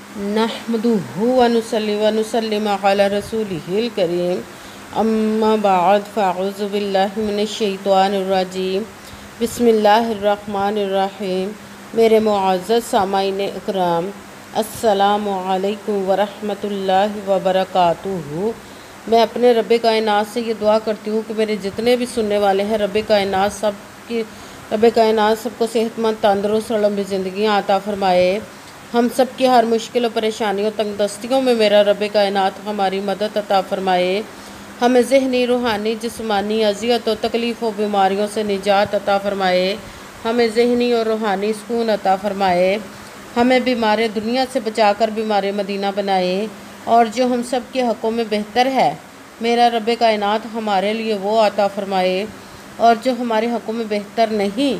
नहमदुहु व नुसल्ली व नुसल्लिमु अला रसूलिहिल करीम अम्मा बाद फ़अऊज़ु बिल्लाहि मिनश शैतानिर रजीम बिस्मिल्लाहिर रहमानिर रहीम। मेरे मुअज़्ज़ज़ सामाईन इकराम, अस्सलामु अलैकुम व रहमतुल्लाहि व बरकातुहू। मैं अपने रब्बे कायनात से ये दुआ करती हूँ कि मेरे जितने भी सुनने वाले हैं रब्बे कायनात सबको सेहतमंद तंदुरुस्त और लंबी ज़िंदगियाँ अता फ़रमाए। हम सब की हर मुश्किल और परेशानियों तंगदस्तियों में मेरा रब्बे कायनात हमारी मदद अता फ़रमाए। हमें ज़हनी रूहानी जिस्मानी अज़ियत और तकलीफ़ और बीमारियों से निजात अता फ़रमाए। हमें ज़हनी और रूहानी सुकून अता फ़रमाए। हमें बीमार दुनिया से बचाकर बीमार मदीना बनाए, और जो हम सब के हक़ों में बेहतर है मेरा रब्बे कायनात हमारे लिए वो अता फ़रमाए, और जो हमारे हक़ों में बेहतर नहीं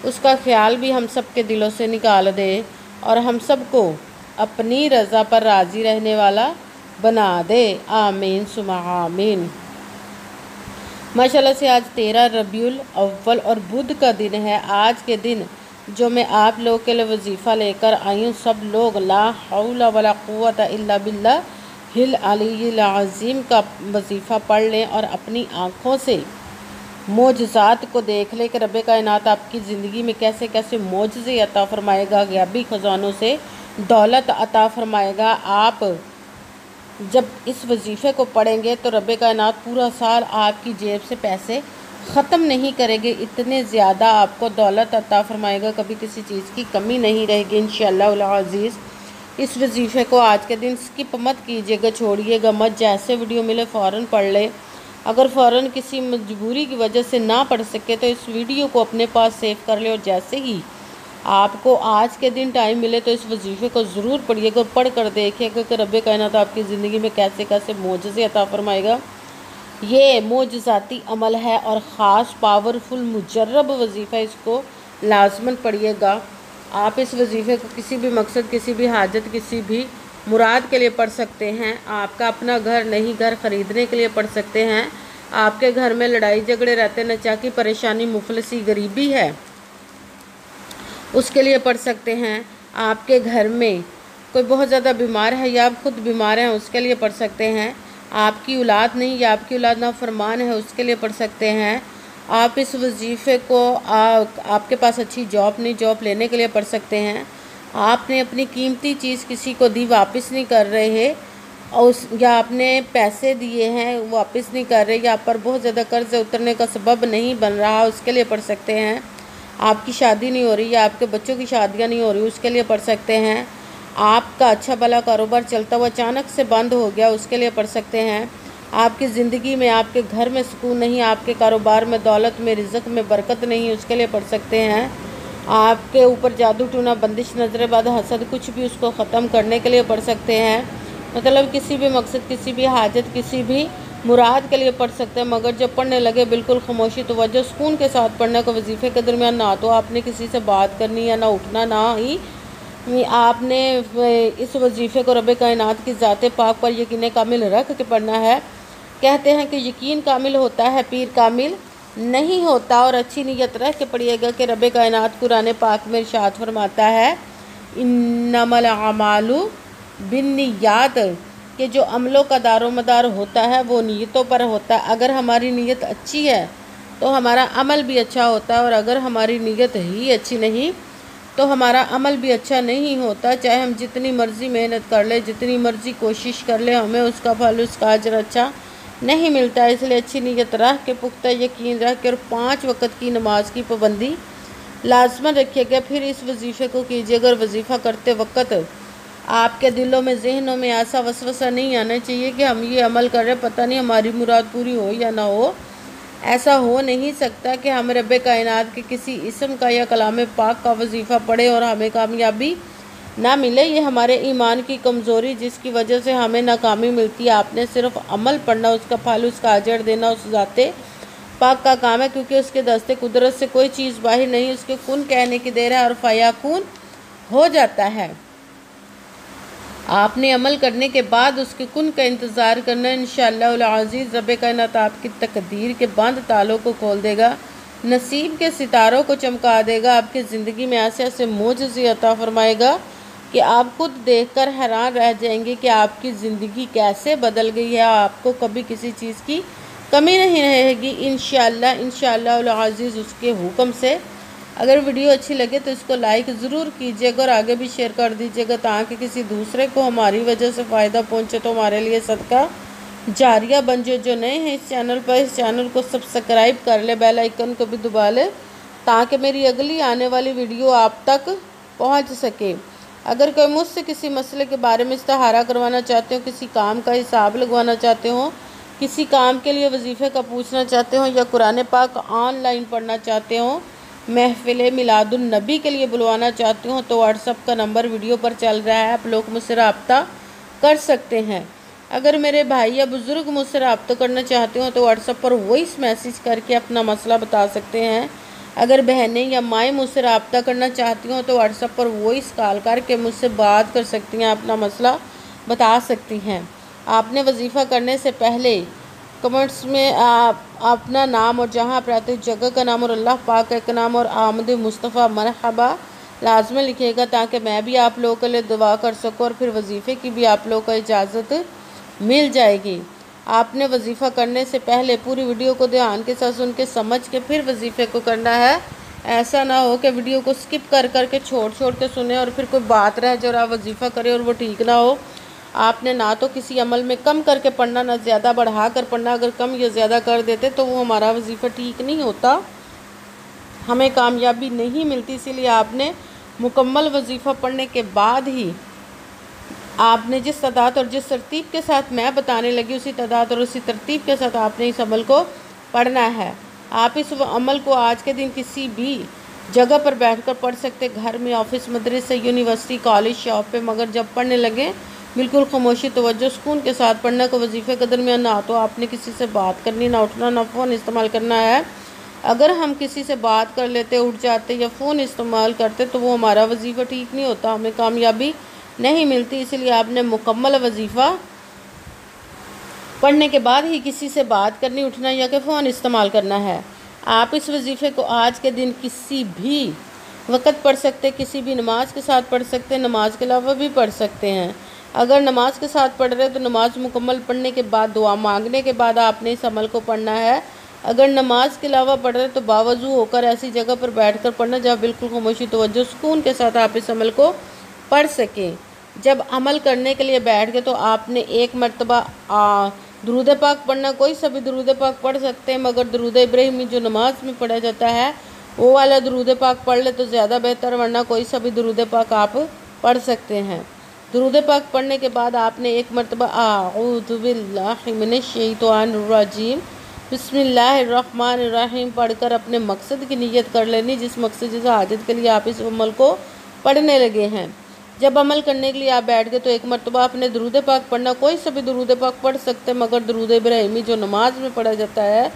उसका ख़्याल भी हम सब के दिलों से निकाल दे, और हम सबको अपनी रज़ा पर राज़ी रहने वाला बना दे। आमीन सुमा आमीन। माशाल्लाह से आज 13 रबीउल अव्वल और बुध का दिन है। आज के दिन जो मैं आप लोगों के लिए वजीफ़ा लेकर आई हूँ, सब लोग ला हौला वला कुव्वता इल्ला बिल्लाहिल अलिय्यिल अज़ीम का वजीफ़ा पढ़ लें और अपनी आँखों से मोजज़ात को देख ले कि रब्बे कायनात आपकी ज़िंदगी में कैसे कैसे मोजज़े अता फ़रमाएगा, गैबी ख़ज़ानों से दौलत अता फ़रमाएगा। आप जब इस वजीफ़े को पढ़ेंगे तो रब्बे कायनात पूरा साल आपकी जेब से पैसे ख़त्म नहीं करेंगे, इतने ज़्यादा आपको दौलत अता फ़रमाएगा, कभी किसी चीज़ की कमी नहीं रहेगी इंशाअल्लाह अज़ीज़। इस वजीफ़े को आज के दिन स्किप मत कीजिएगा, छोड़िएगा मत। जैसे वीडियो मिले फ़ौरन पढ़ ले। अगर फ़ौरन किसी मजबूरी की वजह से ना पढ़ सके तो इस वीडियो को अपने पास सेव कर ले, और जैसे ही आपको आज के दिन टाइम मिले तो इस वजीफ़े को ज़रूर पढ़िएगा, पढ़ कर देखिएगा कि रब्बे कायनात आपकी ज़िंदगी में कैसे कैसे मोजज़े अता फ़रमाएगा। ये मोजज़ाती अमल है और ख़ास पावरफुल मुजर्रब वजीफ़ा, इसको लाज़मन पढ़िएगा। आप इस वजीफ़े को किसी भी मकसद, किसी भी हाजत, किसी भी मुराद के लिए पढ़ सकते हैं। आपका अपना घर नहीं, घर ख़रीदने के लिए पढ़ सकते हैं। आपके घर में लड़ाई झगड़े रहते, नचाकी परेशानी मुफलसी गरीबी है, उसके लिए पढ़ सकते हैं। आपके घर में कोई बहुत ज़्यादा बीमार है या आप खुद बीमार हैं, उसके लिए पढ़ सकते हैं। आपकी औलाद नहीं या आपकी औलाद नाफरमान है, उसके लिए पढ़ सकते हैं। आप इस वजीफ़े को आपके पास अच्छी जॉब नहीं, जॉब लेने के लिए पढ़ सकते हैं। आपने अपनी कीमती चीज़ किसी को दी, वापस नहीं कर रहे हैं, और या आपने पैसे दिए हैं वापस नहीं कर रहे, या आप पर बहुत ज़्यादा कर्ज उतरने का सबब नहीं बन रहा, उसके लिए पढ़ सकते हैं। आपकी शादी नहीं हो रही या आपके बच्चों की शादियां नहीं हो रही, उसके लिए पढ़ सकते हैं। आपका अच्छा भला कारोबार चलता हुआ अचानक से बंद हो गया, उसके लिए पढ़ सकते हैं। आपकी ज़िंदगी में, आपके घर में सुकून नहीं, आपके कारोबार में, दौलत में, रिज़्क़ में बरकत नहीं, उसके लिए पढ़ सकते हैं। आपके ऊपर जादू टूना, बंदिश, नजर बद, हसद, कुछ भी, उसको ख़त्म करने के लिए पढ़ सकते हैं। मतलब किसी भी मकसद, किसी भी हाजत, किसी भी मुराद के लिए पढ़ सकते हैं। मगर जब पढ़ने लगे बिल्कुल खामोशी तवज्जो सुकून के साथ पढ़ने को। वजीफ़े के दरमियान ना तो आपने किसी से बात करनी या ना उठना, ना ही आपने इस वजीफ़े को रब्बे कायनात की ज़ाते पाक पर यकीन कामिल रख के पढ़ना है। कहते हैं कि यकीन कामिल होता है, पीर कामिल नहीं होता। और अच्छी नीयत रख के पढ़िएगा कि रब्बे कायनात कुरान पाक में इरशाद फरमाता है, इन्नमल अमालु बिन्नियात, कि जो अमलों का दारोमदार होता है वो नीयतों पर होता है। अगर हमारी नीयत अच्छी है तो हमारा अमल भी अच्छा होता है, और अगर हमारी नीयत ही अच्छी नहीं तो हमारा अमल भी अच्छा नहीं होता। चाहे हम जितनी मर्ज़ी मेहनत कर ले, जितनी मर्ज़ी कोशिश कर ले, हमें उसका फल, उसका अजर अच्छा नहीं मिलता। इसलिए अच्छी नीयत रख के, पुख्ता यकीन रख के, और 5 वक़्त की नमाज की पाबंदी लाजमन रखिएगा। फिर इस वजीफ़े को कीजिएगा। और वजीफ़ा करते वक्त आपके दिलों में, जहनों में ऐसा वसवसा नहीं आना चाहिए कि हम ये अमल कर रहे हैं, पता नहीं हमारी मुराद पूरी हो या ना हो। ऐसा हो नहीं सकता कि हम रब्बे कायनात के किसी इस्म का या कलाम पाक का वजीफ़ा पढ़े और हमें कामयाबी ना मिले। ये हमारे ईमान की कमज़ोरी, जिसकी वजह से हमें नाकामी मिलती है। आपने सिर्फ अमल पढ़ना, उसका फल, उसका अजर देना उस ज़ाते पाक का काम है, क्योंकि उसके दस्ते कुदरत से कोई चीज़ बाहर नहीं, उसके कुन कहने की देर है और फयाकुन हो जाता है। आपने अमल करने के बाद उसके कुन का इंतज़ार करना। इंशाअल्लाह अज़ीज़ रब्बे कायनात आपकी तकदीर के बंद तालों को खोल देगा, नसीब के सितारों को चमका देगा, आपकी ज़िंदगी में ऐसे ऐसे मोजज़े अता फ़रमाएगा, کہ آپ خود دیکھ کر حیران رہ جائیں گے کہ آپ کی زندگی کیسے بدل گئی ہے۔ آپ کو کبھی کسی چیز کی کمی نہیں رہے گی انشاءاللہ العزیز اس کے حکم سے۔ اگر ویڈیو اچھی لگے تو اس کو لائک ضرور کیجیے گا اور آگے بھی شیئر کر دیجیے گا تاکہ کسی دوسرے کو ہماری وجہ سے فائدہ پہنچے تو ہمارے لیے صدقہ جاریہ بن جائے۔ جو نئے ہیں اس چینل پر، اس چینل کو سبسکرائب کر لے، بیل آئیکن کو بھی دبا لے تاکہ میری اگلی آنے والی ویڈیو آپ تک پہنچ سکے۔ اگر کوئی مجھ سے کسی مسئلے کے بارے میں استخارہ کروانا چاہتے ہو، کسی کام کا حساب لگوانا چاہتے ہو، کسی کام کے لیے وظیفے کا پوچھنا چاہتے ہو یا قرآن پاک آن لائن پڑھنا چاہتے ہو، محفل میلاد النبی کے لیے بلوانا چاہتے ہو تو واٹس ایپ کا نمبر ویڈیو پر چل رہا ہے، آپ لوگ مجھ سے رابطہ کر سکتے ہیں۔ اگر میرے بھائی یا بزرگ مجھ سے رابطہ کرنا چاہتے ہو تو واٹس ایپ پر وائس میسیج کر کے اپنا مسئلہ بتا سکتے ہیں۔ اگر بہنیں یا مائیں مجھ سے رابطہ کرنا چاہتی ہوں تو واٹس ایپ پر وائس کال کر کے مجھ سے بات کر سکتی ہیں، اپنا مسئلہ بتا سکتی ہیں۔ آپ نے وظیفہ کرنے سے پہلے کمنٹس میں اپنا نام اور جہاں آپ رہتے جگہ کا نام اور اللہ پاک کا نام اور آمد مصطفیٰ مرحبا لازمی لکھے گا تاکہ میں بھی آپ لوگوں کے لیے دعا کر سکوں اور پھر وظیفے کی بھی آپ لوگوں کو اجازت مل جائے گی۔ آپ نے وظیفہ کرنے سے پہلے پوری ویڈیو کو دھیان کے ساتھ سن کے سمجھ کے پھر وظیفے کو کرنا ہے۔ ایسا نہ ہو کہ ویڈیو کو سکپ کر کے چھوڑ کے سنیں اور پھر کوئی بات رہ جائے اور آپ وظیفہ کریں اور وہ ٹھیک نہ ہو۔ آپ نے نہ تو کسی عمل میں کم کر کے پڑھنا نہ زیادہ بڑھا کر پڑھنا، اگر کم یا زیادہ کر دیتے تو وہ ہمارا وظیفہ ٹھیک نہیں ہوتا، ہمیں کامیابی نہیں ملتی۔ اسی لیے آپ نے مکمل وظیفہ پڑھنے کے بعد ہی آپ نے جس تعداد اور جس ترتیب کے ساتھ میں بتانے لگی اسی تعداد اور اسی ترتیب کے ساتھ آپ نے اس عمل کو پڑھنا ہے۔ آپ اس عمل کو آج کے دن کسی بھی جگہ پر بیٹھ کر پڑھ سکتے، گھر میں، آفس، مدرسے، یونیورسٹی، کالج، شاپ پہ، مگر جب پڑھنے لگے بالکل خاموشی، توجہ، سکون کے ساتھ پڑھنا کو وظیفے کے درمیان نہ تو آپ نے کسی سے بات کرنی، نہ اٹھنا، نہ فون استعمال کرنا ہے۔ اگر ہم کسی سے بات کر لیتے، اٹھ جاتے یا فون استعمال کرتے تو وہ ہمارا وظیفہ ٹھیک نہیں ہوتا، ہمیں کامیابی نہیں ملتی۔ اسی لیے آپ نے مکمل وظیفہ پڑھنے کے بعد ہی کسی سے بات کرنی، اٹھنا یا کہ فون استعمال کرنا ہے۔ آپ اس وظیفے کو آج کے دن کسی بھی وقت پڑھ سکتے، کسی بھی نماز کے ساتھ پڑھ سکتے، نماز کے علاوہ بھی پڑھ سکتے ہیں۔ اگر نماز کے ساتھ پڑھ رہے تو نماز مکمل پڑھنے کے بعد دعا مانگنے کے بعد آپ نے اس عمل کو پڑھنا ہے۔ اگر نماز کے علاوہ پڑھ رہے تو باوضو ہو کر ایسی جگہ پر بیٹھ کر پڑھنا جہاں بالکل خاموشی، توجہ، سکون کے ساتھ آپ اس عمل کو پڑھ سکیں۔ جب عمل کرنے کے لیے بیٹھ گئے تو آپ نے ایک مرتبہ درود پاک پڑھنا، کوئی سا بھی درود پاک پڑھ سکتے ہیں، مگر درود ابراہیمی جو نماز میں پڑھا جاتا ہے وہ والا درود پاک پڑھ لے تو زیادہ بہتر، ورنہ کوئی سا بھی درود پاک آپ پڑھ سکتے ہیں۔ درود پاک پڑھنے کے بعد آپ نے ایک مرتبہ اعوذ باللہ من الشیطان الرجیم بسم اللہ الرحمن الرحیم پڑھ کر اپنے مقصد کی نیت کر لینی، جس مقصد جس حاجت کے لیے آپ اس عمل کو پڑھنے لگے ہیں۔ جب عمل کرنے کے لیے آپ بیٹھ گئے تو ایک مرتبہ آپ نے درود پاک پڑھنا، کوئی سا بھی درود پاک پڑھ سکتے مگر درود ابراہیمی جو نماز میں پڑھا جاتا ہے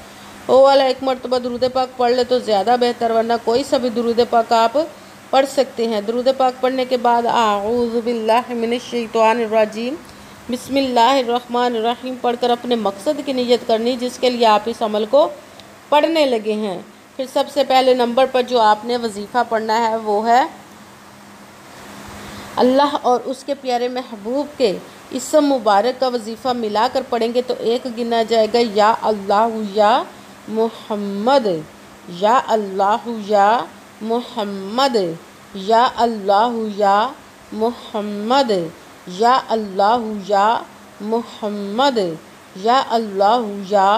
وہ والا ایک مرتبہ درود پاک پڑھ لے تو زیادہ بہتر، ورنہ کوئی سا بھی درود پاک آپ پڑھ سکتے ہیں۔ درود پاک پڑھنے کے بعد اعوذ باللہ من الشیطان الرجیم بسم اللہ الرحمن الرحیم پڑھ کر اپنے مقصد کی نیت کرنی جس کے لیے آپ اس عمل کو پڑھنے لگے ہیں۔ پھر سب سے پہلے نمبر پر جو آپ نے وظیفہ پڑھنا ہے وہ ہے اللہ اور اس کے پیارے محبوب کے اسم مبارک کا وظیفہ ملا کر پڑھیں گے تو ایک گنا جائے گا یا اللہ یا محمد، یا اللہ یا محمد، یا اللہ یا محمد، یا اللہ یا محمد، یا اللہ یا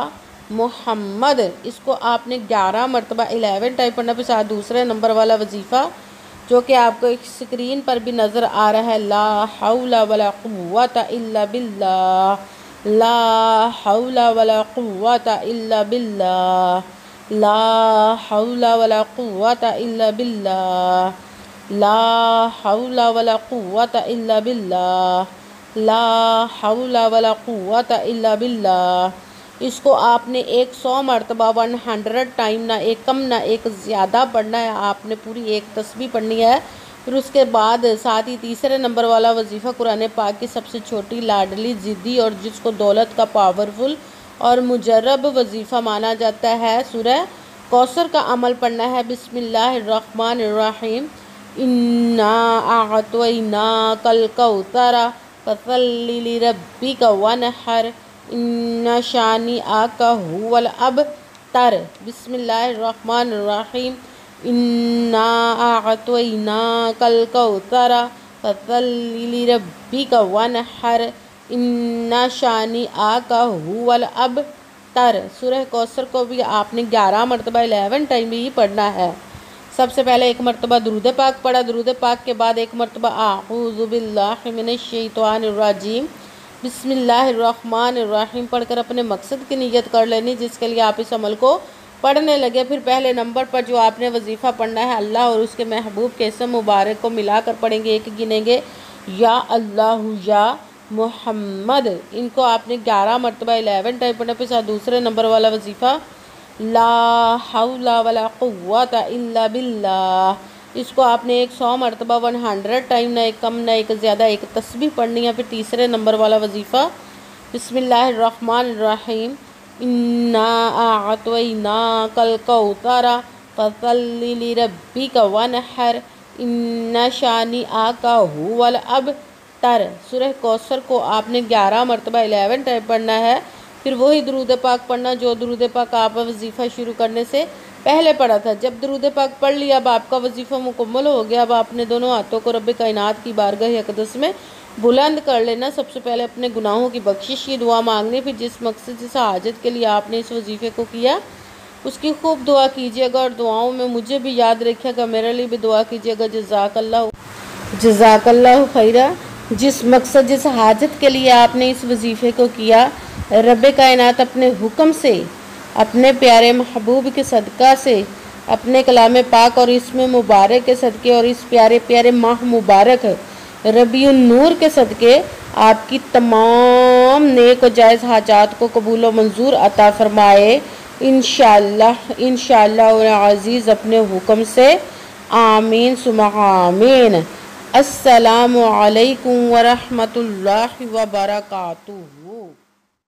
محمد۔ اس کو آپ نے 11 مرتبہ 11 ٹائپ پڑھنا۔ پھر ساتھ دوسرے نمبر والا وظیفہ جو کہ آپ کو ایک سکرین پر بھی نظر آ رہا ہے، لا حول ولا قوت الا باللہ، لا حول ولا قوت الا باللہ، لا حول ولا قوت الا باللہ، لا حول ولا قوت الا باللہ، لا حول ولا قوت الا باللہ۔ اس کو آپ نے 100 مرتبہ 100 ٹائم، نہ ایک کم نہ ایک زیادہ پڑھنا ہے، آپ نے پوری ایک تسبیح پڑھنی ہے۔ پھر اس کے بعد ساتھ ہی تیسرے نمبر والا وظیفہ قرآن پاک کی سب سے چھوٹی، لاڈلی، ضدی اور جس کو دولت کا پاورفل اور مجرب وظیفہ مانا جاتا ہے، سورہ کوثر کا عمل پڑھنا ہے۔ بسم اللہ الرحمن الرحیم इन्ना अअतैनाकल कौसर फसल्लि लिरब्बिक वनहर इन्ना शानिअक हुवल अबतर। बिस्मिल्लाहिर्रहमानिर्रहीम। इन्ना अअतैनाकल कौसर फसल्लि लिरब्बिक वनहर इन्ना शानिअक हुवल अबतर। सूरह कौसर को भी आपने 11 मरतबा 11 टाइम भी पढ़ना है। सबसे पहले एक मरतबा दुरूद पाक पढ़ा, दुरूद पाक के बाद एक मरतबा आऊज़ु बिल्लाहि मिनश शैतानिर रजीम बिस्मिल्लाहिर्रहमानिर्रहीम पढ़कर अपने मकसद की नियत कर लेनी जिसके लिए आप इस अमल को पढ़ने लगे। फिर पहले नंबर पर जो आपने वजीफ़ा पढ़ना है, अल्लाह और उसके महबूब के इसम मुबारक को मिलाकर पढ़ेंगे, एक गिनेंगे, या अल्लाह या मोहम्मद। इनको आपने 11 मरतबा 11 टाइम पढ़ने के साथ दूसरे नंबर वाला वजीफ़ा ला हौला वला कुव्वता इल्ला बिल्लाह, इसको आपने 100 मरतबा 100 टाइम, ना एक कम ना एक ज़्यादा, एक तस्बीह पढ़नी है। फिर तीसरे नंबर वाला वजीफ़ा बिस्मिल्लाहिर्रहमानिर्रहीम इन्ना अअतैनाकल कौसर फसल्लि लिरब्बिक वनहर इन्ना शानिअक हुवल अबतर। सूरह कौसर को आपने 11 मरतबा 11 टाइम पढ़ना है। फिर वही दुरूद पाक पढ़ना जो दुरूद पाक आप वजीफ़ा शुरू करने से पहले पढ़ा था। जब दुरूद पाक पढ़ लिया, अब आपका वजीफ़ा मुकम्मल हो गया, अब आपने दोनों हाथों को रब कायनात की बारगाह अक़दस में बुलंद कर लेना। सबसे पहले अपने गुनाहों की बख्शिश की दुआ मांगनी, फिर जिस मकसद जिस हाजत के लिए आपने इस वजीफ़े को किया उसकी खूब दुआ कीजिएगा और दुआओं में मुझे भी याद रखिएगा, मेरे लिए भी दुआ कीजिएगा। जज़ाकल्लाहु खैरा। जिस मकसद जिस हाजत के लिए आपने इस वजीफ़े को किया, रब कायनात अपने हुक्म से, अपने प्यारे महबूब के सदका से, अपने कलाम पाक और इसमें मुबारक के सदके और इस प्यारे प्यारे माह मुबारक रबीउन नूर के सदके आपकी तमाम नेक और जायज़ हाजात को कबूल व मंजूर अता फरमाए इंशाअल्लाह अज़ीज़ अपने हुक्म से। आमीन सुम्मा आमीन। अस्सलामु अलैकुम व रहमतुल्लाहि व बरकातुहू।